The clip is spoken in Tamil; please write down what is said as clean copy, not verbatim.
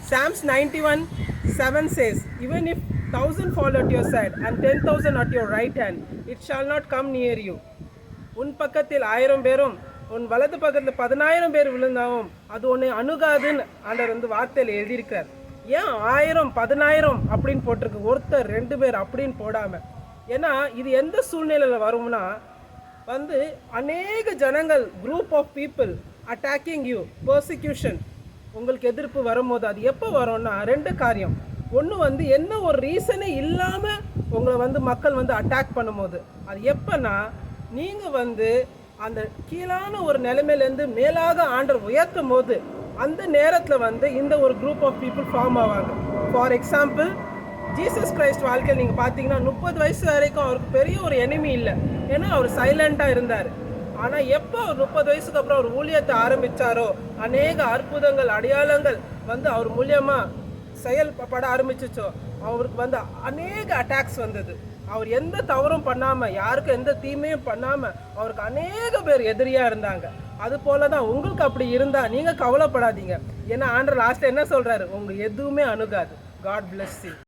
Psalms 91:7 says, even if 1,000 fall at your side and 10,000 at your right hand, it shall not come near you. உன் பக்கத்தில் 1000 பேரும் உன் வலது பக்கத்தில் 10,000 பேர் விழுந்தாவும் அது உன்னை அணுகாதுன்னு ஆண்டவர் வந்து வார்த்தையில் எழுதியிருக்கார். ஏன் 1000 10,000 அப்படின்னு போட்டிருக்கு, ஒருத்தர் 2 பேர் அப்படின்னு போடாம? ஏன்னா இது எந்த சூழ்நிலையில் வரும்னா வந்து அநேக ஜனங்கள், group of people attacking you, persecution உங்களுக்கு எதிர்ப்பு வரும்போது அது எப்போ வரும்னா 2 காரியம். ஒன்று வந்து என்ன ஒரு ரீசனே இல்லாமல் உங்களை வந்து மக்கள் வந்து அட்டாக் பண்ணும்போது, அது எப்போனா நீங்கள் வந்து அந்த கீழான ஒரு நிலைமையிலேருந்து மேலாக ஆண்டவர் உயர்த்தும் போது அந்த நேரத்தில் வந்து இந்த ஒரு குரூப் ஆஃப் பீப்புள் ஃபார்ம் ஆவாங்க. ஃபார் எக்ஸாம்பிள், ஜீசஸ் கிரைஸ்ட் வாழ்க்கையில் நீங்கள் பார்த்தீங்கன்னா 30 வயசு வரைக்கும் அவருக்கு பெரிய ஒரு எனிமி இல்லை. ஏன்னா அவர் சைலண்ட்டாக இருந்தார். ஆனால் எப்போ அவர் 30 வயசுக்கு அப்புறம் அவர் ஊழியத்தை ஆரம்பித்தாரோ அநேக அற்புதங்கள் அடையாளங்கள் வந்து அவர் மூலியமாக செயல்பட ஆரம்பிச்சிச்சோ அவருக்கு வந்து அநேக அட்டாக்ஸ் வந்தது. அவர் எந்த தவறும் பண்ணாமல், யாருக்கும் எந்த தீமையும் பண்ணாமல் அவருக்கு அநேக பேர் எதிரியாக இருந்தாங்க. அது போல தான் உங்களுக்கு அப்படி இருந்தால் நீங்கள் கவலைப்படாதீங்க. ஏன்னா ஆண்டவர் லாஸ்ட்டில் என்ன சொல்கிறாரு, உங்களுக்கு எதுவுமே அணுகாது. God bless you.